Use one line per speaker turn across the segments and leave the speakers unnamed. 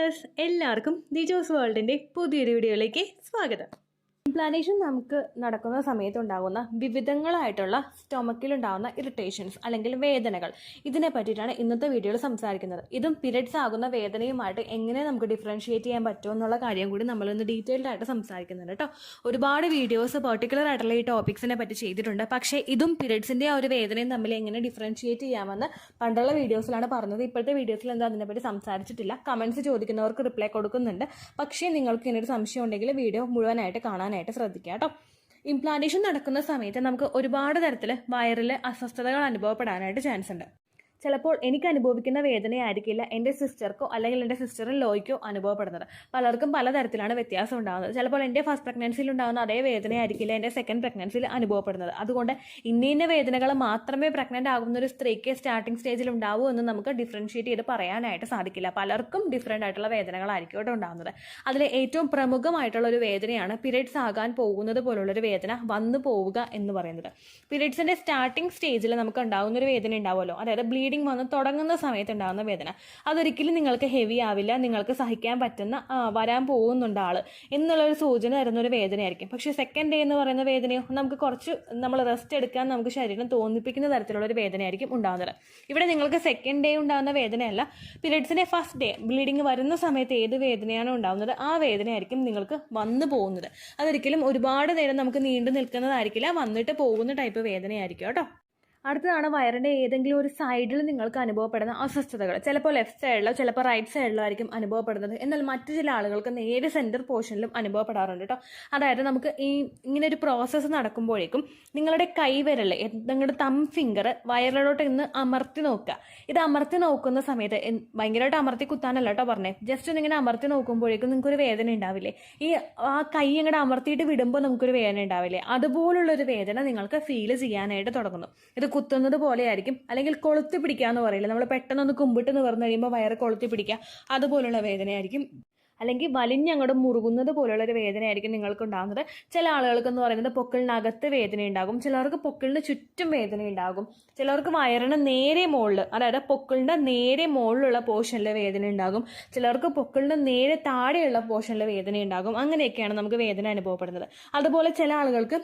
Viewers എല്ലാവർക്കും ദിജോസ് വേൾഡിൻ്റെ പുതിയൊരു വീഡിയോയിലേക്ക് സ്വാഗതം. ഇംപ്ലാന്റേഷൻ നമുക്ക് നടക്കുന്ന സമയത്ത് ഉണ്ടാകുന്ന വിവിധങ്ങളായിട്ടുള്ള സ്റ്റൊമക്കിലുണ്ടാകുന്ന ഇറിറ്റേഷൻസ് അല്ലെങ്കിൽ വേദനകൾ, ഇതിനെ പറ്റിയിട്ടാണ് ഇന്നത്തെ വീഡിയോയിൽ സംസാരിക്കുന്നത്. ഇതും പീരിയഡ്സ് ആകുന്ന വേദനയുമായിട്ട് എങ്ങനെ നമുക്ക് ഡിഫറൻഷിയേറ്റ് ചെയ്യാൻ പറ്റുമോ എന്നുള്ള കാര്യം കൂടി നമ്മളിന്ന് ഡീറ്റെയിൽഡ് ആയിട്ട് സംസാരിക്കുന്നുണ്ട് കേട്ടോ. ഒരുപാട് വീഡിയോസ് പെർട്ടിക്കുലർ ആയിട്ടുള്ള ഈ ടോപ്പിക്സിനെ പറ്റി ചെയ്തിട്ടുണ്ട്. പക്ഷേ ഇതും പീരിയഡ്സിൻ്റെ ആ ഒരു വേദനയും തമ്മിൽ എങ്ങനെ ഡിഫറൻഷിയേറ്റ് ചെയ്യാമെന്ന് പണ്ടുള്ള വീഡിയോസിലാണ് പറഞ്ഞത്. ഇപ്പോഴത്തെ വീഡിയോസിൽ എന്താ അതിനെപ്പറ്റി സംസാരിച്ചിട്ടില്ല. കമൻറ്റ്സ് ചോദിക്കുന്നവർക്ക് റിപ്ലൈ കൊടുക്കുന്നുണ്ട്. പക്ഷേ നിങ്ങൾക്ക് ഇങ്ങനൊരു സംശയം ഉണ്ടെങ്കിൽ വീഡിയോ മുഴുവനായിട്ട് കാണാനായിട്ട് ശ്രദ്ധിക്കുക കേട്ടോ. ഇംപ്ലാന്റേഷൻ നടക്കുന്ന സമയത്ത് നമുക്ക് ഒരുപാട് തരത്തിൽ വയറിൽ അസ്വസ്ഥതകൾ അനുഭവപ്പെടാനായിട്ട് ചാൻസ് ഉണ്ട്. ചിലപ്പോൾ എനിക്ക് അനുഭവിക്കുന്ന വേദനയായിരിക്കില്ല എൻ്റെ സിസ്റ്റർക്കോ അല്ലെങ്കിൽ എൻ്റെ സിസ്റ്ററിൻ ലോയ്ക്കോ അനുഭവപ്പെടുന്നത്. പലർക്കും പലതരത്തിലാണ് വ്യത്യാസം ഉണ്ടാകുന്നത്. ചിലപ്പോൾ എൻ്റെ ഫസ്റ്റ് പ്രഗ്നൻസിയിൽ ഉണ്ടാകുന്ന അതേ വേദനയായിരിക്കില്ല എൻ്റെ സെക്കൻഡ് പ്രഗ്നൻസിയിൽ അനുഭവപ്പെടുന്നത്. അതുകൊണ്ട് ഇന്ന വേദനകൾ മാത്രമേ പ്രഗ്നൻ്റ് ആകുന്ന ഒരു സ്ത്രീക്ക് സ്റ്റാർട്ടിംഗ് സ്റ്റേജിൽ ഉണ്ടാവൂ എന്ന് നമുക്ക് ഡിഫറൻഷിയേറ്റ് ചെയ്ത് പറയാനായിട്ട് സാധിക്കില്ല. പലർക്കും ഡിഫറെൻ്റ് ആയിട്ടുള്ള വേദനകളായിരിക്കും ഇവിടെ ഉണ്ടാകുന്നത്. അതിൽ ഏറ്റവും പ്രമുഖമായിട്ടുള്ള ഒരു വേദനയാണ് പീരിയഡ്സ് ആകാൻ പോകുന്നത് പോലുള്ളൊരു വേദന വന്നു പോവുക എന്ന് പറയുന്നത്. പീരിയഡ്സിൻ്റെ സ്റ്റാർട്ടിംഗ് സ്റ്റേജിൽ നമുക്ക് ഉണ്ടാകുന്ന ഒരു വേദന ഉണ്ടാവുമല്ലോ, അതായത് ബ്ലീഡിംഗ് വന്ന് തുടങ്ങുന്ന സമയത്ത് ഉണ്ടാകുന്ന വേദന. അതൊരിക്കലും നിങ്ങൾക്ക് ഹെവി ആവില്ല, നിങ്ങൾക്ക് സഹിക്കാൻ പറ്റുന്ന വരാൻ പോകുന്നുണ്ട് ആള് എന്നുള്ളൊരു സൂചന തരുന്നൊരു വേദനയായിരിക്കും. പക്ഷേ സെക്കൻഡ് ഡേ എന്ന് പറയുന്ന വേദനയോ നമുക്ക് കുറച്ച് നമ്മൾ റെസ്റ്റ് എടുക്കാൻ നമുക്ക് ശരീരം തോന്നിപ്പിക്കുന്ന തരത്തിലുള്ള ഒരു വേദനയായിരിക്കും ഉണ്ടാകുന്നത്. ഇവിടെ നിങ്ങൾക്ക് സെക്കൻഡ് ഡേ ഉണ്ടാകുന്ന വേദനയല്ല, പീരിയഡ്സിന്റെ ഫസ്റ്റ് ഡേ ബ്ലീഡിങ് വരുന്ന സമയത്ത് ഏത് വേദനയാണോ ഉണ്ടാകുന്നത് ആ വേദനയായിരിക്കും നിങ്ങൾക്ക് വന്നു പോകുന്നത്. അതൊരിക്കലും ഒരുപാട് നേരം നമുക്ക് നീണ്ടു നിൽക്കുന്നതായിരിക്കില്ല, വന്നിട്ട് പോകുന്ന ടൈപ്പ് വേദനയായിരിക്കും കേട്ടോ. അടുത്തതാണ് വയറിൻ്റെ ഏതെങ്കിലും ഒരു സൈഡിൽ നിങ്ങൾക്ക് അനുഭവപ്പെടുന്ന അസ്വസ്ഥതകൾ. ചിലപ്പോൾ ലെഫ്റ്റ് സൈഡിലോ ചിലപ്പോൾ റൈറ്റ് സൈഡിലോ ആയിരിക്കും അനുഭവപ്പെടുന്നത്. എന്നാൽ മറ്റു ചില ആളുകൾക്ക് നേരെ സെൻറ്റർ പോർഷനിലും അനുഭവപ്പെടാറുണ്ട് കേട്ടോ. അതായത് നമുക്ക് ഇങ്ങനെ ഒരു പ്രോസസ്സ് നടക്കുമ്പോഴേക്കും നിങ്ങളുടെ കൈവിരൽ, നിങ്ങളുടെ തം ഫിംഗർ വയറിലോട്ട് ഇന്ന് അമർത്തി നോക്കുക. ഇത് അമർത്തി നോക്കുന്ന സമയത്ത് ഭയങ്കരമായിട്ട് അമർത്തി കുത്താനല്ല കേട്ടോ പറഞ്ഞേ, ജസ്റ്റ് ഒന്നിങ്ങനെ അമർത്തി നോക്കുമ്പോഴേക്കും നിങ്ങൾക്കൊരു വേദന ഉണ്ടാവില്ലേ? ആ കൈ ഇങ്ങോട്ട് അമർത്തിയിട്ട് വിടുമ്പോൾ നമുക്കൊരു വേദന ഉണ്ടാവില്ലേ? അതുപോലുള്ളൊരു വേദന നിങ്ങൾക്ക് ഫീൽ ചെയ്യാനായിട്ട് തുടങ്ങുന്നു. ഇത് കുത്തുന്നത് പോലെയായിരിക്കും, അല്ലെങ്കിൽ കൊളുത്തി പിടിക്കുക എന്ന് പറയില്ല, നമ്മൾ പെട്ടെന്നൊന്ന് കുമ്പിട്ട് നിവർന്നു കഴിയുമ്പോൾ വയറ് കൊളുത്തി പിടിക്കുക, അതുപോലുള്ള വേദനയായിരിക്കും. അല്ലെങ്കിൽ വലിഞ്ഞങ്ങോട്ട് മുറുകുന്നത് പോലുള്ളൊരു വേദനയായിരിക്കും നിങ്ങൾക്ക് ഉണ്ടാകുന്നത്. ചില ആളുകൾക്ക് എന്ന് പറയുന്നത് പൊക്കിളിനകത്ത് വേദന ഉണ്ടാകും, ചിലർക്ക് പൊക്കിളിന് ചുറ്റും വേദന ഉണ്ടാകും, ചിലർക്ക് വയറിന് നേരെ മുകളിൽ, അതായത് പൊക്കിളിൻ്റെ നേരെ മുകളിലുള്ള പോർഷനിൽ വേദന ഉണ്ടാകും, ചിലർക്ക് പൊക്കിളിന് നേരെ താഴെയുള്ള പോർഷനിൽ വേദന ഉണ്ടാകും. അങ്ങനെയൊക്കെയാണ് നമുക്ക് വേദന അനുഭവപ്പെടുന്നത്. അതുപോലെ ചില ആളുകൾക്ക്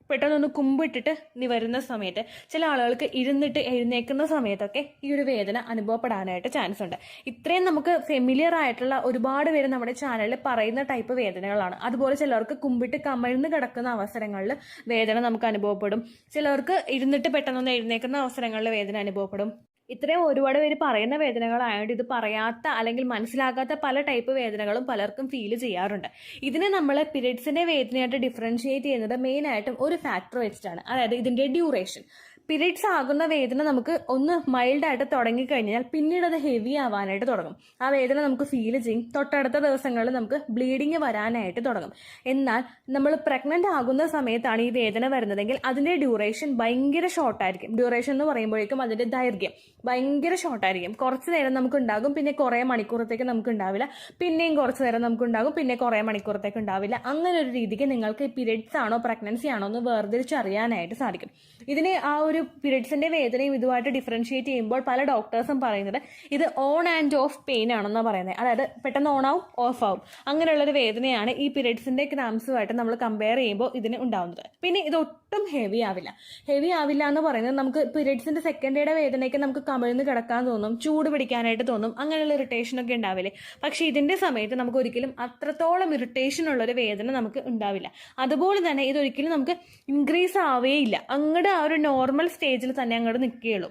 പെട്ടെന്നൊന്ന് കുമ്പിട്ടിട്ട് വരുന്ന സമയത്ത്, ചില ആളുകൾക്ക് ഇരുന്നിട്ട് എഴുന്നേക്കുന്ന സമയത്തൊക്കെ ഈ ഒരു വേദന അനുഭവപ്പെടാനായിട്ട് ചാൻസ് ഉണ്ട്. ഇത്രയും നമുക്ക് ഫെമിലിയർ ആയിട്ടുള്ള ഒരുപാട് പേര് നമ്മുടെ ചാനലിൽ പറയുന്ന ടൈപ്പ് വേദനകളാണ്. അതുപോലെ ചിലർക്ക് കുമ്പിട്ട് കമിഴ്ന്ന് കിടക്കുന്ന അവസരങ്ങളിൽ വേദന നമുക്ക് അനുഭവപ്പെടും, ചിലർക്ക് ഇരുന്നിട്ട് പെട്ടെന്നൊന്ന് എഴുന്നേക്കുന്ന അവസരങ്ങളിൽ വേദന അനുഭവപ്പെടും. ഇത്രയും ഒരുപാട് പേര് പറയുന്ന വേദനകളായതുകൊണ്ട് ഇത് പറയാത്ത അല്ലെങ്കിൽ മനസ്സിലാക്കാത്ത പല ടൈപ്പ് വേദനകളും പലർക്കും ഫീൽ ചെയ്യാറുണ്ട്. ഇതിനെ നമ്മൾ പീരിയഡ്സിന്റെ വേദനയായിട്ട് ഡിഫറൻഷിയേറ്റ് ചെയ്യുന്നത് മെയിനായിട്ടും ഒരു ഫാക്ടർ വെച്ചിട്ടാണ്, അതായത് ഇതിന്റെ ഡ്യൂറേഷൻ. പീരിയഡ്സ് ആകുന്ന വേദന നമുക്ക് ഒന്ന് മൈൽഡായിട്ട് തുടങ്ങിക്കഴിഞ്ഞാൽ പിന്നീട് അത് ഹെവി ആവാനായിട്ട് തുടങ്ങും. ആ വേദന നമുക്ക് ഫീൽ ചെയ്യും. തൊട്ടടുത്ത ദിവസങ്ങളിൽ നമുക്ക് ബ്ലീഡിങ് വരാനായിട്ട് തുടങ്ങും. എന്നാൽ നമ്മൾ പ്രഗ്നന്റ് ആകുന്ന സമയത്താണ് ഈ വേദന വരുന്നതെങ്കിൽ അതിന്റെ ഡ്യൂറേഷൻ ഭയങ്കര ഷോർട്ടായിരിക്കും. ഡ്യൂറേഷൻ എന്ന് പറയുമ്പോഴേക്കും അതിന്റെ ദൈർഘ്യം ഭയങ്കര ഷോർട്ടായിരിക്കും. കുറച്ച് നേരം നമുക്ക് ഉണ്ടാകും, പിന്നെ കുറേ മണിക്കൂറത്തേക്ക് നമുക്ക് ഉണ്ടാവില്ല, പിന്നെയും കുറച്ച് നേരം നമുക്ക് ഉണ്ടാകും, പിന്നെ കുറേ മണിക്കൂറത്തേക്ക് ഉണ്ടാവില്ല. അങ്ങനെ ഒരു രീതിക്ക് നിങ്ങൾക്ക് പീരിയഡ്സ് ആണോ പ്രഗ്നൻസി ആണോ എന്ന് വേർതിരിച്ചറിയാനായിട്ട് സാധിക്കും. ഇതിന് ആ ഒരു പീരിയഡ്സിന്റെ വേദനയും ഇതുമായിട്ട് ഡിഫറൻഷിയേറ്റ് ചെയ്യുമ്പോൾ പല ഡോക്ടേഴ്സും പറയുന്നത് ഇത് ഓൺ ആൻഡ് ഓഫ് പെയിൻ ആണെന്നാണ് പറയുന്നത്. അതായത് പെട്ടെന്ന് ഓൺ ആവും ഓഫ് ആവും, അങ്ങനെയുള്ളൊരു വേദനയാണ് ഈ പീരിയഡ്സിന്റെ ക്രാംസുമായിട്ട് നമ്മൾ കമ്പയർ ചെയ്യുമ്പോൾ ഇതിന് ഉണ്ടാവുന്നത്. പിന്നെ ഇത് ഒട്ടും ഹെവി ആവില്ല. ഹെവി ആവില്ല എന്ന് പറയുന്നത് നമുക്ക് പീരിയഡ്സിന്റെ സെക്കൻഡ് ഡേയുടെ വേദനയ്ക്ക് നമുക്ക് കമിഴ്ന്ന് കിടക്കാൻ തോന്നും, ചൂട് പിടിക്കാനായിട്ട് തോന്നും, അങ്ങനെയുള്ള ഇറിറ്റേഷൻ ഒക്കെ ഉണ്ടാവില്ലേ. പക്ഷെ ഇതിന്റെ സമയത്ത് നമുക്ക് ഒരിക്കലും അത്രത്തോളം ഇറിറ്റേഷൻ ഉള്ളൊരു വേദന നമുക്ക് ഉണ്ടാവില്ല. അതുപോലെ തന്നെ ഇതൊരിക്കലും നമുക്ക് ഇൻക്രീസ് ആവുകയില്ല, അങ്ങോട്ട് ആ ഒരു നോർമൽ സ്റ്റേജിൽ തന്നെ അങ്ങോട്ട് നിൽക്കുകയുള്ളൂ.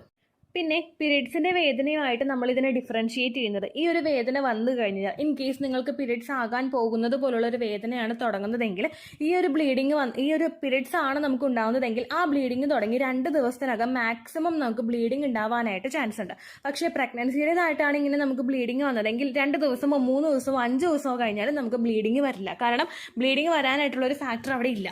പിന്നെ പീരിയഡ്സിന്റെ വേദനയുമായിട്ട് നമ്മൾ ഇതിനെ ഡിഫറൻഷിയേറ്റ് ചെയ്യുന്നത്, ഈ ഒരു വേദന വന്നു കഴിഞ്ഞാൽ ഇൻ കേസ് നിങ്ങൾക്ക് പീരിയഡ്സ് ആകാൻ പോകുന്നത് പോലുള്ള ഒരു വേദനയാണ് തുടങ്ങുന്നതെങ്കിൽ, ഈ ഒരു പീരിയഡ്സ് ആണ് നമുക്ക് ഉണ്ടാകുന്നതെങ്കിൽ ആ ബ്ലീഡിങ് തുടങ്ങി 2 ദിവസത്തിനകം മാക്സിമം നമുക്ക് ബ്ലീഡിങ് ഉണ്ടാവാനായിട്ട് ചാൻസ് ഉണ്ട്. പക്ഷേ പ്രഗ്നൻസിയുടേതായിട്ടാണ് ഇങ്ങനെ നമുക്ക് ബ്ലീഡിങ് വന്നതെങ്കിൽ 2 ദിവസമോ 3 ദിവസമോ 5 ദിവസമോ കഴിഞ്ഞാലും നമുക്ക് ബ്ലീഡിങ് വരില്ല. കാരണം ബ്ലീഡിങ് വരാനായിട്ടുള്ള ഒരു ഫാക്ടർ അവിടെ ഇല്ല.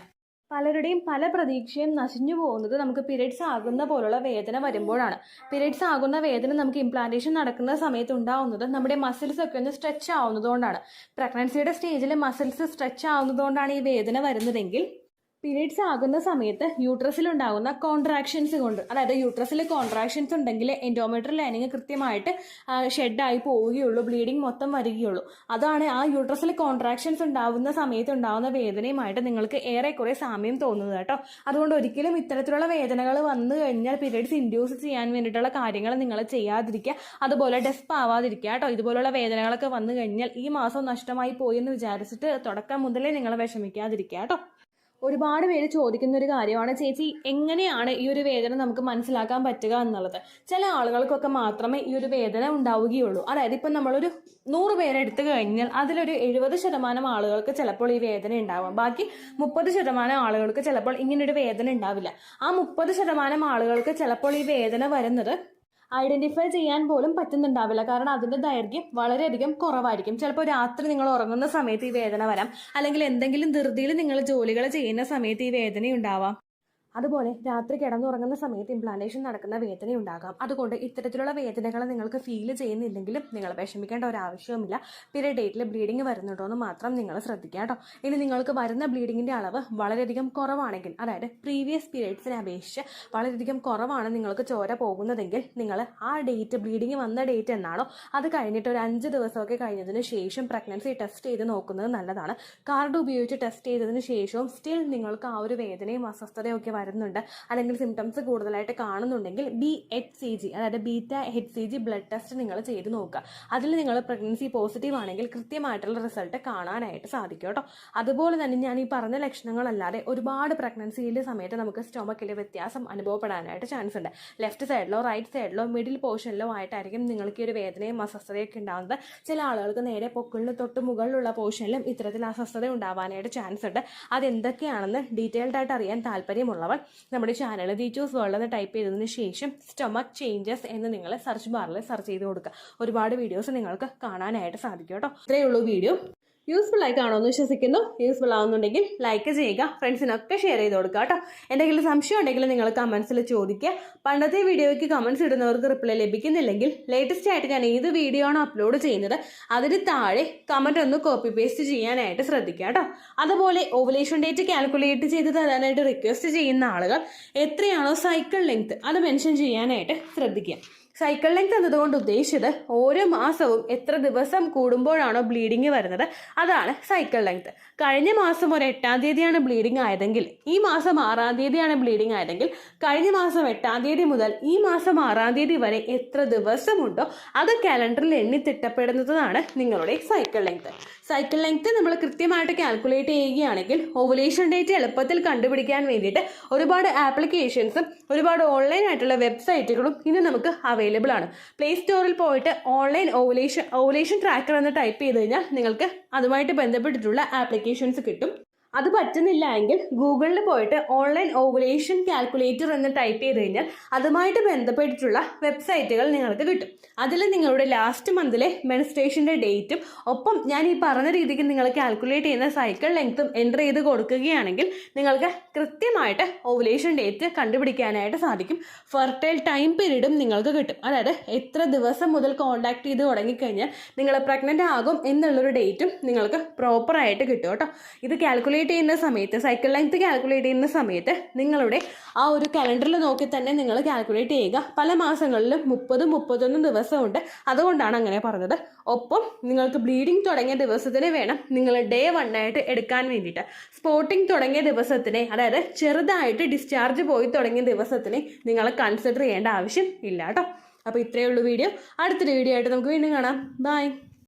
പലരുടെയും പല പ്രതീക്ഷയും നശിഞ്ഞു പോകുന്നത് നമുക്ക് പീരിയഡ്സ് ആകുന്ന പോലുള്ള വേദന വരുമ്പോഴാണ്. പീരിയഡ്സ് ആകുന്ന വേദന നമുക്ക് ഇംപ്ലാന്റേഷൻ നടക്കുന്ന സമയത്ത് ഉണ്ടാവുന്നത് നമ്മുടെ മസിൽസ് ഒക്കെ ഒന്ന് സ്ട്രെച്ച് ആവുന്നതുകൊണ്ടാണ്. പ്രഗ്നൻസിയുടെ സ്റ്റേജിൽ മസിൽസ് സ്ട്രെച്ച് ആവുന്നതുകൊണ്ടാണ് ഈ വേദന വരുന്നതെങ്കിൽ പീരീഡ്സ് ആകുന്ന സമയത്ത് യൂട്രസിൽ ഉണ്ടാകുന്ന കോൺട്രാക്ഷൻസ് കൊണ്ട്, അതായത് യൂട്രസിൽ കോൺട്രാക്ഷൻസ് ഉണ്ടെങ്കിൽ എൻഡോമെട്രിയൽ ലൈനിങ് കൃത്യമായിട്ട് ഷെഡായി പോവുകയുള്ളൂ, ബ്ലീഡിങ് മൊത്തം വരികയുള്ളൂ. അതാണ് ആ യൂട്രസിൽ കോൺട്രാക്ഷൻസ് ഉണ്ടാകുന്ന സമയത്ത് ഉണ്ടാകുന്ന വേദനയുമായിട്ട് നിങ്ങൾക്ക് ഏറെക്കുറെ സാമ്യം തോന്നുന്നത് കേട്ടോ. അതുകൊണ്ട് ഒരിക്കലും ഇത്തരത്തിലുള്ള വേദനകൾ വന്നു കഴിഞ്ഞാൽ പീരീഡ്സ് ഇൻഡ്യൂസ് ചെയ്യാൻ വേണ്ടിയിട്ടുള്ള കാര്യങ്ങൾ നിങ്ങൾ ചെയ്യാതിരിക്കുക. അതുപോലെ ഡെസ്പ് ആവാതിരിക്കുക കേട്ടോ. ഇതുപോലുള്ള വേദനകളൊക്കെ വന്നു കഴിഞ്ഞാൽ ഈ മാസം നഷ്ടമായി പോയി എന്ന് വിചാരിച്ചിട്ട് തുടക്കം മുതലേ നിങ്ങൾ വിഷമിക്കാതിരിക്കുക കേട്ടോ. ഒരുപാട് പേര് ചോദിക്കുന്ന ഒരു കാര്യമാണ്, ചേച്ചി എങ്ങനെയാണ് ഈ ഒരു വേദന നമുക്ക് മനസ്സിലാക്കാൻ പറ്റുക എന്നുള്ളത്. ചില ആളുകൾക്കൊക്കെ മാത്രമേ ഈ ഒരു വേദന ഉണ്ടാവുകയുള്ളൂ. അതായത് ഇപ്പം നമ്മളൊരു 100 പേരെ എടുത്തു കഴിഞ്ഞാൽ അതിലൊരു 70% ആളുകൾക്ക് ചിലപ്പോൾ ഈ വേദന ഉണ്ടാവാം. ബാക്കി 30% ആളുകൾക്ക് ചിലപ്പോൾ ഇങ്ങനൊരു വേദന ഉണ്ടാവില്ല. ആ 30% ആളുകൾക്ക് ചിലപ്പോൾ ഈ വേദന വരുന്നത് ഐഡന്റിഫൈ ചെയ്യാൻ പോലും പറ്റുന്നുണ്ടാവില്ല. കാരണം അതിന്റെ ദൈർഘ്യം വളരെയധികം കുറവായിരിക്കും. ചിലപ്പോൾ രാത്രി നിങ്ങൾ ഉറങ്ങുന്ന സമയത്ത് ഈ വേദന വരാം, അല്ലെങ്കിൽ എന്തെങ്കിലും ധൃതിയിൽ നിങ്ങൾ ജോലികൾ ചെയ്യുന്ന സമയത്ത് ഈ വേദന ഉണ്ടാവാം. അതുപോലെ രാത്രി കിടന്നുറങ്ങുന്ന സമയത്ത് ഇംപ്ലാന്റേഷൻ നടക്കുന്ന വേദന ഉണ്ടാകാം. അതുകൊണ്ട് ഇത്തരത്തിലുള്ള വേദനകൾ നിങ്ങൾക്ക് ഫീൽ ചെയ്യുന്നില്ലെങ്കിലും നിങ്ങൾ വിഷമിക്കേണ്ട ഒരു ആവശ്യവുമില്ല. പീരിയഡ് ഡേറ്റിൽ ബ്ലീഡിങ് വരുന്നുണ്ടോ എന്ന് മാത്രം നിങ്ങൾ ശ്രദ്ധിക്കുക കേട്ടോ. ഇനി നിങ്ങൾക്ക് വരുന്ന ബ്ലീഡിങ്ങിന്റെ അളവ് വളരെയധികം കുറവാണെങ്കിൽ, അതായത് പ്രീവിയസ് പീരിയഡ്സിനെ അപേക്ഷിച്ച് വളരെയധികം കുറവാണ് നിങ്ങൾക്ക് ചോര പോകുന്നതെങ്കിൽ, നിങ്ങൾ ആ ഡേറ്റ്, ബ്ലീഡിങ് വന്ന ഡേറ്റ് എന്നാണോ അത് കഴിഞ്ഞിട്ട് ഒരു 5 ദിവസമൊക്കെ കഴിഞ്ഞതിന് ശേഷം പ്രഗ്നൻസി ടെസ്റ്റ് ചെയ്ത് നോക്കുന്നത് നല്ലതാണ്. കാർഡ് ഉപയോഗിച്ച് ടെസ്റ്റ് ചെയ്തതിന് ശേഷവും സ്റ്റിൽ നിങ്ങൾക്ക് ആ ഒരു വേദനയും അസ്വസ്ഥതയൊക്കെ വരുന്നുണ്ട്, അല്ലെങ്കിൽ സിംറ്റംസ് കൂടുതലായിട്ട് കാണുന്നുണ്ടെങ്കിൽ BHCG, അതായത് ബീറ്റ HCG ബ്ലഡ് ടെസ്റ്റ് നിങ്ങൾ ചെയ്ത് നോക്കുക. അതിൽ നിങ്ങൾ പ്രഗ്നൻസി പോസിറ്റീവ് ആണെങ്കിൽ കൃത്യമായിട്ടുള്ള റിസൾട്ട് കാണാനായിട്ട് സാധിക്കും കേട്ടോ. അതുപോലെ തന്നെ ഞാൻ ഈ പറഞ്ഞ ലക്ഷണങ്ങളല്ലാതെ ഒരുപാട് പ്രഗ്നൻസിയിലെ സമയത്ത് നമുക്ക് സ്റ്റൊമക്കിലെ വ്യത്യാസം അനുഭവപ്പെടാനായിട്ട് ചാൻസ് ഉണ്ട്. ലെഫ്റ്റ് സൈഡിലോ റൈറ്റ് സൈഡിലോ മിഡിൽ പോർഷനിലോ ആയിട്ടായിരിക്കും നിങ്ങൾക്ക് ഈ ഒരു വേദനയും അസ്വസ്ഥതയൊക്കെ ഉണ്ടാകുന്നത്. ചില ആളുകൾക്ക് നേരെ പൊക്കിളിന് തൊട്ട് മുകളിലുള്ള പോർഷനിലും ഇത്തരത്തിൽ അസ്വസ്ഥത ഉണ്ടാവാനായിട്ട് ചാൻസ് ഉണ്ട്. അതെന്തൊക്കെയാണെന്ന് ഡീറ്റെയിൽഡ് ആയിട്ട് അറിയാൻ താല്പര്യമുള്ളവർ നമ്മുടെ ചാനൽ ദി ചൂസ് വേൾഡ് എന്ന് ടൈപ്പ് ചെയ്തതിന് ശേഷം സ്റ്റൊമക് ചേഞ്ചസ് എന്ന് നിങ്ങൾ സെർച്ച് ബാറിൽ സെർച്ച് ചെയ്ത് കൊടുക്കുക. ഒരുപാട് വീഡിയോസ് നിങ്ങൾക്ക് കാണാനായിട്ട് സാധിക്കും കേട്ടോ. ഇത്രയേ ഉള്ളൂ വീഡിയോ. യൂസ്ഫുൾ ആയി കാണുമെന്ന് വിശ്വസിക്കുന്നു. യൂസ്ഫുൾ ആവുന്നുണ്ടെങ്കിൽ ലൈക്ക് ചെയ്യുക, ഫ്രണ്ട്സിനൊക്കെ ഷെയർ ചെയ്ത് കൊടുക്കുക കേട്ടോ. എന്തെങ്കിലും സംശയം ഉണ്ടെങ്കിൽ നിങ്ങൾ കമൻസിൽ ചോദിക്കുക. പണ്ടത്തെ വീഡിയോയ്ക്ക് കമൻസ് ഇടുന്നവർക്ക് റിപ്ലൈ ലഭിക്കുന്നില്ലെങ്കിൽ ലേറ്റസ്റ്റ് ആയിട്ട് ഞാൻ ഏത് വീഡിയോ ആണോ അപ്ലോഡ് ചെയ്യുന്നത് അതിന് താഴെ കമൻറ്റ് ഒന്ന് കോപ്പി പേസ്റ്റ് ചെയ്യാനായിട്ട് ശ്രദ്ധിക്കുക കേട്ടോ. അതുപോലെ ഓവുലേഷൻ ഡേറ്റ് കാൽക്കുലേറ്റ് ചെയ്ത് തരാനായിട്ട് റിക്വസ്റ്റ് ചെയ്യുന്ന ആളുകൾ എത്രയാണോ സൈക്കിൾ ലെങ്ത് അത് മെൻഷൻ ചെയ്യാനായിട്ട് ശ്രദ്ധിക്കുക. സൈക്കിൾ ലെങ്ത് എന്നതുകൊണ്ട് ഉദ്ദേശിച്ചത് ഓരോ മാസവും എത്ര ദിവസം കൂടുമ്പോഴാണോ ബ്ലീഡിങ് വരുന്നത് അതാണ് സൈക്കിൾ ലെങ്ത്. കഴിഞ്ഞ മാസം ഒരു 8-ാം തീയതിയാണ് ബ്ലീഡിങ് ആയതെങ്കിൽ ഈ മാസം 6-ാം തീയതിയാണ് ബ്ലീഡിങ് ആയതെങ്കിൽ കഴിഞ്ഞ മാസം 8-ാം തീയതി മുതൽ ഈ മാസം 6-ാം തീയതി വരെ എത്ര ദിവസമുണ്ടോ അത് കാലണ്ടറിൽ എണ്ണി തിട്ടപ്പെടുന്നതാണ് നിങ്ങളുടെ സൈക്കിൾ ലെങ്ത്. സൈക്കിൾ ലെങ്ത് നമ്മൾ കൃത്യമായിട്ട് കാൽക്കുലേറ്റ് ചെയ്യുകയാണെങ്കിൽ ഓവുലേഷൻ ഡേറ്റ് എളുപ്പത്തിൽ കണ്ടുപിടിക്കാൻ വേണ്ടിയിട്ട് ഒരുപാട് ആപ്ലിക്കേഷൻസും ഒരുപാട് ഓൺലൈൻ ആയിട്ടുള്ള വെബ്സൈറ്റുകളും ഇന്ന് നമുക്ക് അവൈലബിൾ ആണ്. പ്ലേ സ്റ്റോറിൽ പോയിട്ട് ഓൺലൈൻ ഓവുലേഷൻ ട്രാക്കർ എന്ന് ടൈപ്പ് ചെയ്ത് കഴിഞ്ഞാൽ നിങ്ങൾക്ക് അതുമായിട്ട് ബന്ധപ്പെട്ടിട്ടുള്ള ആപ്ലിക്കേഷൻസ് കിട്ടും. അത് പറ്റുന്നില്ല എങ്കിൽ ഗൂഗിളിൽ പോയിട്ട് ഓൺലൈൻ ഓവുലേഷൻ കാൽക്കുലേറ്റർ എന്ന് ടൈപ്പ് ചെയ്ത് കഴിഞ്ഞാൽ അതുമായിട്ട് ബന്ധപ്പെട്ടിട്ടുള്ള വെബ്സൈറ്റുകൾ നിങ്ങൾക്ക് കിട്ടും. അതിൽ നിങ്ങളുടെ ലാസ്റ്റ് മന്തിലെ മെൻസ്ട്രേഷൻ്റെ ഡേറ്റും ഒപ്പം ഞാൻ ഈ പറഞ്ഞ രീതിക്ക് നിങ്ങൾ കാൽക്കുലേറ്റ് ചെയ്യുന്ന സൈക്കിൾ ലെങ്ത്തും എൻ്റർ ചെയ്ത് കൊടുക്കുകയാണെങ്കിൽ നിങ്ങൾക്ക് കൃത്യമായിട്ട് ഓവുലേഷൻ ഡേറ്റ് കണ്ടുപിടിക്കാനായിട്ട് സാധിക്കും. ഫെർട്ടൈൽ ടൈം പീരീഡും നിങ്ങൾക്ക് കിട്ടും. അതായത് എത്ര ദിവസം മുതൽ കോൺടാക്ട് ചെയ്ത് തുടങ്ങിക്കഴിഞ്ഞാൽ നിങ്ങൾ പ്രഗ്നൻ്റ് ആകും എന്നുള്ളൊരു ഡേറ്റും നിങ്ങൾക്ക് പ്രോപ്പറായിട്ട് കിട്ടും കേട്ടോ. ഇത് കാൽക്കുലേറ്റ് ചെയ്യുന്ന സമയത്ത്, സൈക്കിൾ ലെങ്ത് കാൽക്കുലേറ്റ് ചെയ്യുന്ന സമയത്ത് നിങ്ങളുടെ ആ ഒരു കലണ്ടറിൽ നോക്കി തന്നെ നിങ്ങൾ കാൽക്കുലേറ്റ് ചെയ്യുക. പല മാസങ്ങളിലും 30-31 ദിവസമുണ്ട്, അതുകൊണ്ടാണ് അങ്ങനെ പറഞ്ഞത്. ഒപ്പം നിങ്ങൾക്ക് ബ്ലീഡിങ് തുടങ്ങിയ ദിവസത്തിന് വേണം നിങ്ങൾ ഡേ 1 ആയിട്ട് എടുക്കാൻ വേണ്ടിയിട്ട്. സ്പോട്ടിങ് തുടങ്ങിയ ദിവസത്തിനെ, അതായത് ചെറുതായിട്ട് ഡിസ്ചാർജ് പോയി തുടങ്ങിയ ദിവസത്തിനെ നിങ്ങൾ കൺസിഡർ ചെയ്യേണ്ട ആവശ്യം ഇല്ല കേട്ടോ. അപ്പോൾ ഇത്രയേ ഉള്ളൂ വീഡിയോ. അടുത്തൊരു വീഡിയോ ആയിട്ട് നമുക്ക് വീണ്ടും കാണാം. ബൈ.